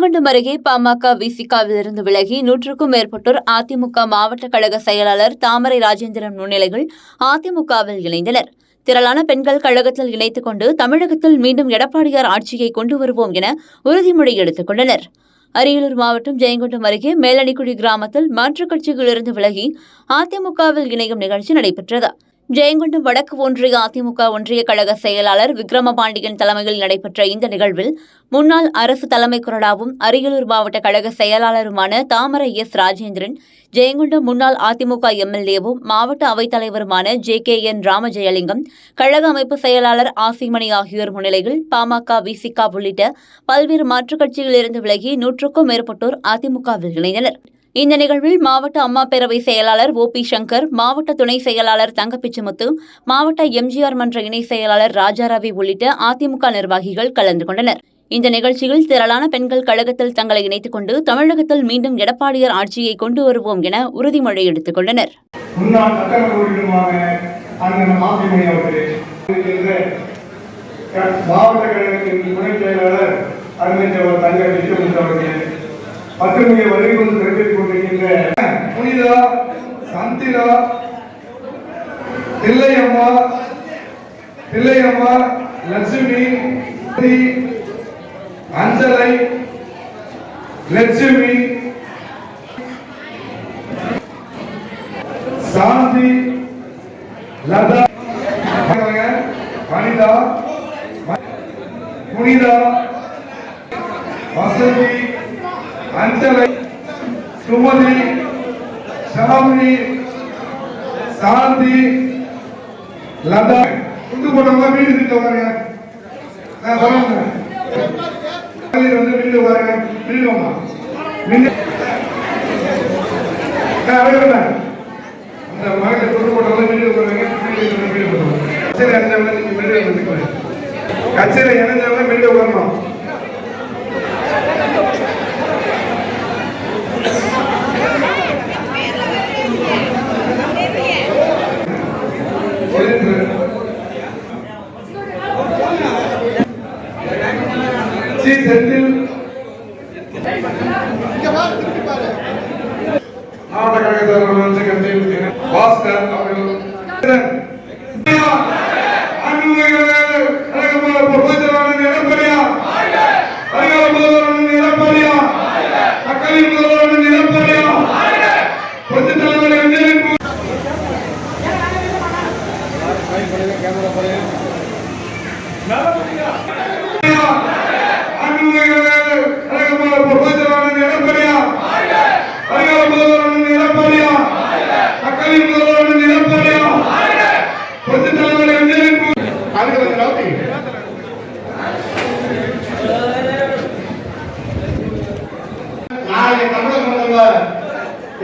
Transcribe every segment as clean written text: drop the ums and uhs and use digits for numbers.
ஜெயங்கொண்டம் அருகே பாமக விசிகாவிலிருந்து விலகி 100க்கும் மேற்பட்டோர் அதிமுக மாவட்ட கழக செயலாளர் தாமரை ராஜேந்திரன் முன்னிலையில் அதிமுகவில் இணைந்தனர். திரளான பெண்கள் கழகத்தில் இணைத்துக் கொண்டு தமிழகத்தில் மீண்டும் எடப்பாடியார் ஆட்சியை கொண்டு வருவோம் என உறுதிமொழி எடுத்துக் கொண்டனர். அரியலூர் மாவட்டம் ஜெயங்கொண்டம் அருகே மேலணிக்குடி கிராமத்தில் மாற்றுக் கட்சிகளிலிருந்து விலகி அதிமுகவில் இணையும் நிகழ்ச்சி நடைபெற்றது. ஜெயங்கொண்டம் வடக்கு ஒன்றிய அதிமுக ஒன்றிய கழக செயலாளர் விக்ரமபாண்டியன் தலைமையில் நடைபெற்ற இந்த நிகழ்வில் முன்னாள் அரசு தலைமை கொறடாவும் அரியலூர் மாவட்ட கழக செயலாளருமான தாமரை ராஜேந்திரன், ஜெயங்கொண்டம் முன்னாள் அதிமுக எம்எல்ஏவும் மாவட்ட அவைத்தலைவருமான JKN ராமஜெயலிங்கம், கழக அமைப்பு செயலாளர் ஆசிமணி ஆகியோர் முன்னிலையில் பாமக விசிகா உள்ளிட்ட பல்வேறு மாற்றுக் கட்சிகளிலிருந்து விலகி 100க்கும் மேற்பட்டோர் அதிமுகவில் இணைந்தனர். இந்த நிகழ்வில் மாவட்ட அம்மா பேரவை செயலாளர் OP சங்கர், மாவட்ட துணை செயலாளர் தங்கப்பிச்சமுத்து, மாவட்ட MGR மன்ற இணை செயலாளர் ராஜாராவி உள்ளிட்ட அதிமுக நிர்வாகிகள் கலந்து கொண்டனர். இந்த நிகழ்ச்சியில் திரளான பெண்கள் கழகத்தில் தங்களை இணைத்துக் கொண்டு தமிழகத்தில் மீண்டும் எடப்பாடியார் ஆட்சியை கொண்டு வருவோம் என உறுதிமொழி எடுத்துக் கொண்டனர். பத்திரிகை வருகை கொண்டு சிறப்பித்துக் கொண்டிருக்கின்ற புனிதா, சந்திரா, பிள்ளையம்மா, லட்சுமி, அஞ்சலை, லட்சுமி, சாந்தி, லதா, வனிதா, புனிதா, வசதி, அஞ்சலை, சுமதி, சாமி, சாந்தி, லதா, குண்டு போட்டவங்க வீடு வீட்டு வாங்க. நான் சொல்லுங்க வந்து வீடு வாங்க, வீடு வாங்க. அந்த மகளை குண்டு போட்டவங்க வீடு வாங்க, வீடு வாங்க. கச்சேரி அணிஞ்சவங்க நீங்க வீடு வந்துக்கலாம். கச்சேரி அணிஞ்சவங்க வீடு வரணும். மாவட்ட கழகத்தில் பாஸ்கர் அவர்கள்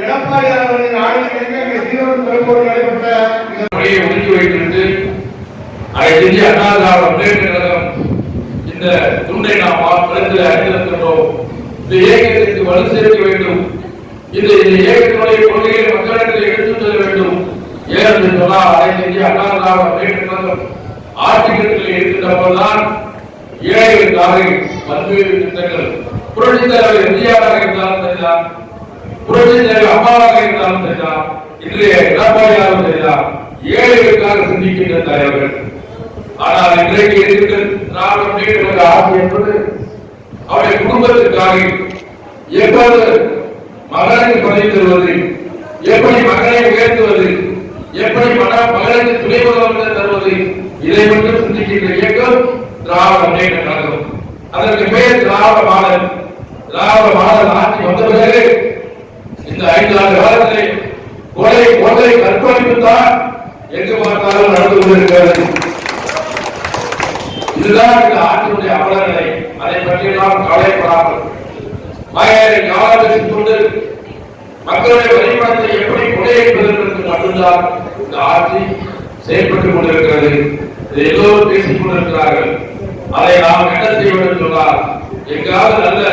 எடப்பாடியார் அவர்களின் ஆட்சிக்கு நடைபெற்ற ஒதுக்கி வைத்திருந்து அதை செஞ்சு அண்ணாதிராவிட முன்னேற்ற கழகம் இந்த துண்டை நாம் களத்தில் அறிந்திருக்கின்றோம். இந்த இயக்கத்திற்கு வலு சேர்க்க வேண்டும். இந்த இயக்கத்தினுடைய கொள்கையை மக்களிடத்தில் எடுத்துச் செல்ல வேண்டும். ஏனென்று சொன்னால் அதை செஞ்சு அண்ணாதிராவிட முன்னேற்ற கழகம் ஆட்சியில் இருக்கின்ற போதுதான் ஏழைகளுக்காக பல்வேறு திட்டங்கள் புரட்சித் தலைவர் எம்ஜிஆராக இருந்தாலும் சரிதான், புரட்சித் தலைவர் அம்மாவாக இருந்தாலும் சரிதான், இன்றைய எடப்பாடியாரும் சரிதான், ஏழைகளுக்காக சிந்திக்கின்ற தலைவர்கள். ஆனால் இன்றைக்கு இருக்கின்ற திராவிட முன்னேற்ற கழக ஆட்சி என்பது அவருடைய குடும்பத்திற்காக எப்போது மகனுக்கு பதவி தருவது, எப்படி மகனை உயர்த்துவது, எப்படி மகனுக்கு துணை முதலமைச்சர் தருவது, இதை மட்டும் சிந்திக்கின்ற இயக்கம் திராவிட முன்னேற்ற கழகம். அதற்கு பெயர் திராவிட மாடல். திராவிட மாடல் ஆட்சி வந்த பிறகு இந்த 5 ஆண்டு காலத்தில் கொலை கற்பழிப்பு தான் எங்கு பார்த்தாலும் நடந்து கொண்டிருக்கிறது. இதுதான் இந்த ஆட்சியுடைய அவலநிலை. அதை பற்றி நாம் கவலைப்படாமல் மகனை காலத்தில் கொண்டு மக்களுடைய வழிபாட்டை எப்படி கொள்ளையடிப்பதற்கு மட்டும்தான் இந்த ஆட்சி செயல்பட்டுக் கொண்டிருக்கிறது. எல்லோரும் பேசிக் கொண்டிருக்கிறார்கள். அதை நாம் என்ன செய்வது சொன்னால் எங்காவது நல்ல